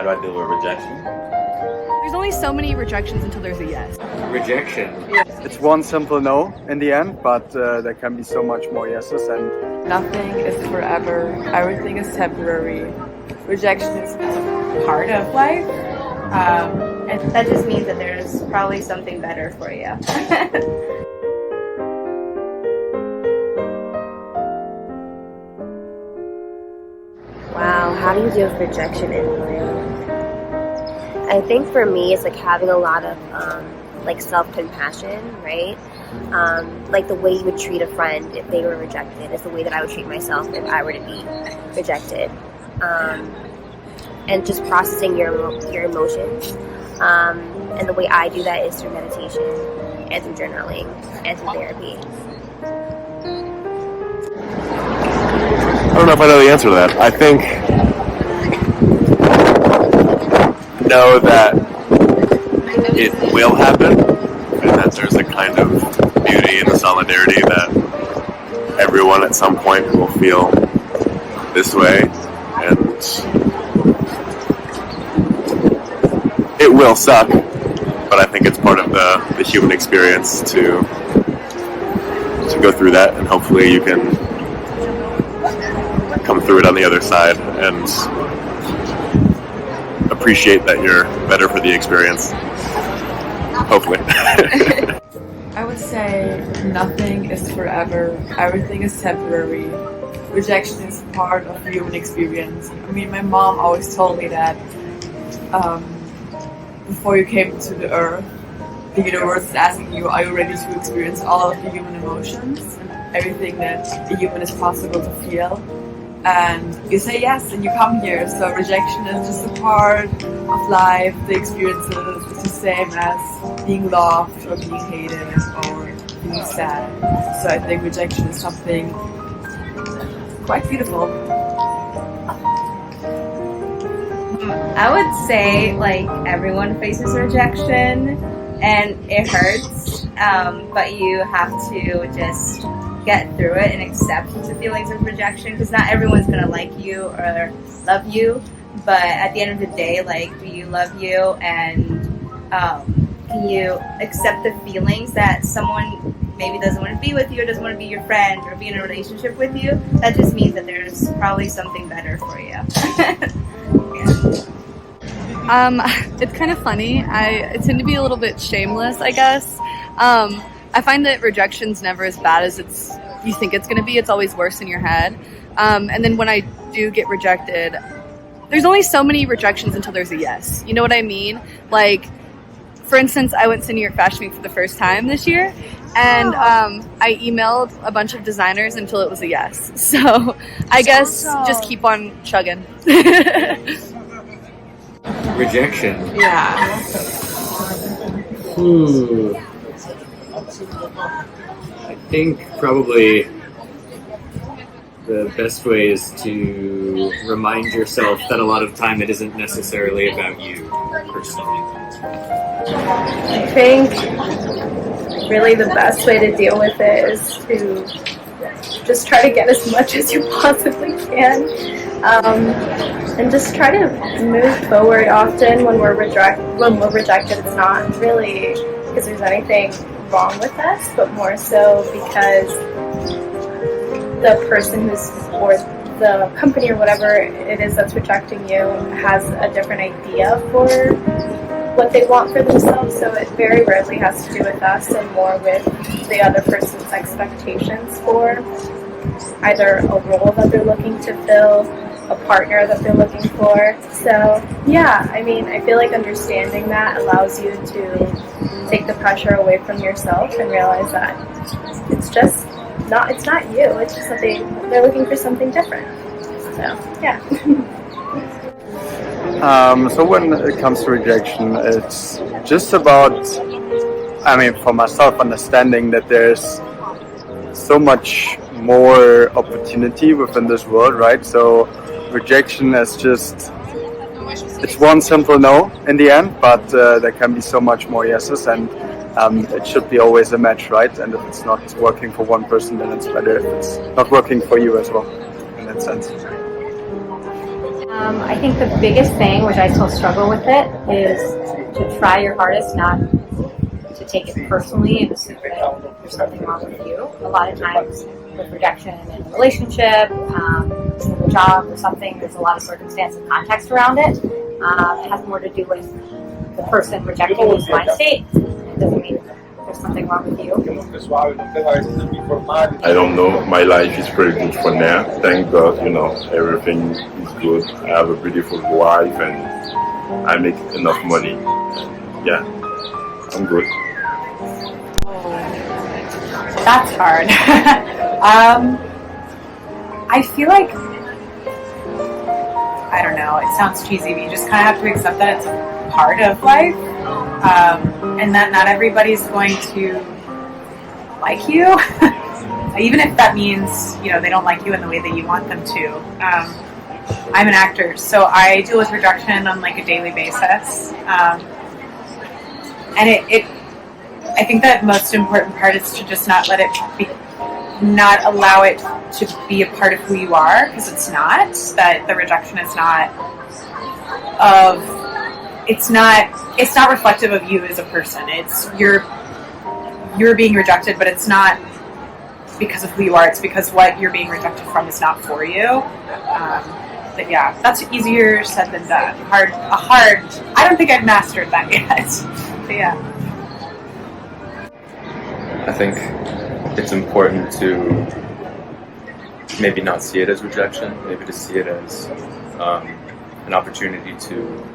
How do I deal with rejection? There's only so many rejections until there's a yes. Rejection. It's one simple no in the end, but there can be so much more yeses, and nothing is forever. Everything is temporary. Rejection is part of life. And that just means that there's probably something better for you. Wow, how do you deal with rejection in life? I think for me, it's like having a lot of like self-compassion, right? Like the way you would treat a friend if they were rejected is the way that I would treat myself if I were to be rejected. And just processing your emotions. And the way I do that is through meditation and through journaling and through therapy. I don't know if I know the answer to that. I think know that it will happen, and that there's a kind of beauty in the solidarity that everyone at some point will feel this way, and it will suck, but I think it's part of the human experience to go through that, and hopefully you can come through it on the other side and appreciate that you're better for the experience. Hopefully. I would say nothing is forever. Everything is temporary. Rejection is part of the human experience. I mean, my mom always told me that before you came to the earth, the universe is asking you, are you ready to experience all of the human emotions and everything that a human is possible to feel? And you say yes, and you come here. So rejection is just a part of life. The experiences is the same as being loved or being hated or being sad. So I think rejection is something quite beautiful. I would say like everyone faces rejection and it hurts, but you have to just get through it and accept the feelings of rejection, because not everyone's gonna like you or love you, but at the end of the day, like, do you love you, and can you accept the feelings that someone maybe doesn't want to be with you or doesn't want to be your friend or be in a relationship with you? That just means that there's probably something better for you. It's kind of funny. I tend to be a little bit shameless, I guess. I find that rejection's never as bad as you think it's going to be. It's always worse in your head. And then when I do get rejected, there's only so many rejections until there's a yes. You know what I mean? Like, for instance, I went to New York Fashion Week for the first time this year, and I emailed a bunch of designers until it was a yes. So I guess just keep on chugging. Rejection. Yeah. I think probably the best way is to remind yourself that a lot of time it isn't necessarily about you personally. I think really the best way to deal with it is to just try to get as much as you possibly can, and just try to move forward. Often when we're rejected, it's not really because there's anything wrong with us, but more so because the person or the company or whatever it is that's rejecting you has a different idea for what they want for themselves. So it very rarely has to do with us and more with the other person's expectations for either a role that they're looking to fill, a partner that they're looking for. So yeah, I mean, I feel like understanding that allows you to take the pressure away from yourself and realize that it's not you, it's just they're looking for something different. So yeah. So when it comes to rejection, it's just about, I mean, for myself, understanding that there's so much more opportunity within this world, right? So rejection is it's one simple no in the end, but there can be so much more yeses, and it should be always a match, right? And if it's not working for one person, then it's better if it's not working for you as well, in that sense. I think the biggest thing, which I still struggle with it, is to try your hardest not to take it personally and assume that there's something wrong with you. A lot of times with rejection in a relationship, in a job or something, there's a lot of circumstance and context around it. It has more to do with the person rejecting whose mind state. It doesn't mean there's something wrong with you. I don't know. My life is pretty good for now. Thank God, everything is good. I have a beautiful wife and I make enough money. Yeah, I'm good. That's hard. I feel like, I don't know, it sounds cheesy, but you just kind of have to accept that it's a part of life, and that not everybody's going to like you, even if that means, they don't like you in the way that you want them to. I'm an actor, so I deal with rejection on like a daily basis, and I think that most important part is to just not let it be, not allow it to be a part of who you are, because it's not. That the rejection is not it's not reflective of you as a person. It's you're being rejected, but it's not because of who you are. It's because what you're being rejected from is not for you. But yeah, that's easier said than done. Hard. I don't think I've mastered that yet. But yeah. I think it's important to maybe not see it as rejection, maybe to see it as an opportunity to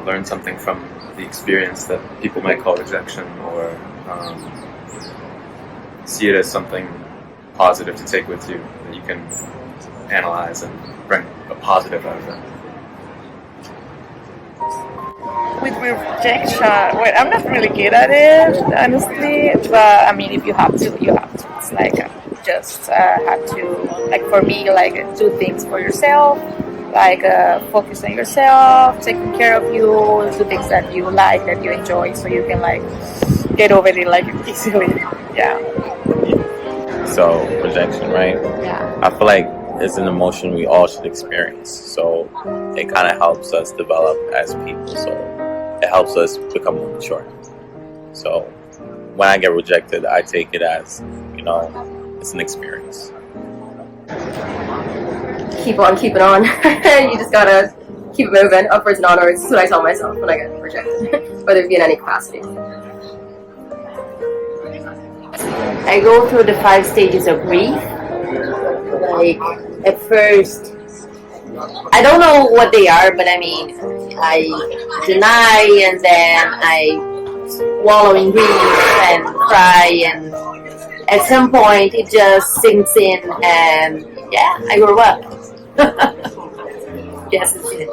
learn something from the experience that people might call rejection, or see it as something positive to take with you that you can analyze and bring a positive out of it. With rejection, well, I'm not really good at it, honestly. But I mean, if you have to, you have to. It's like just have to, like for me, like do things for yourself, like focus on yourself, taking care of you, do things that you like, that you enjoy, so you can like get over it like easily. Yeah. So rejection, right? Yeah. I feel like it's an emotion we all should experience. So it kind of helps us develop as people. So it helps us become more mature. So when I get rejected, I take it as, it's an experience. Keep on keeping on. You just gotta keep moving, upwards and onwards. That's what I tell myself when I get rejected, whether it be in any capacity. I go through the 5 stages of grief. Like, at first, I don't know what they are, but I mean, I deny and then I wallow in grief and cry, and at some point it just sinks in and yeah, I grew up. Yes, that's it.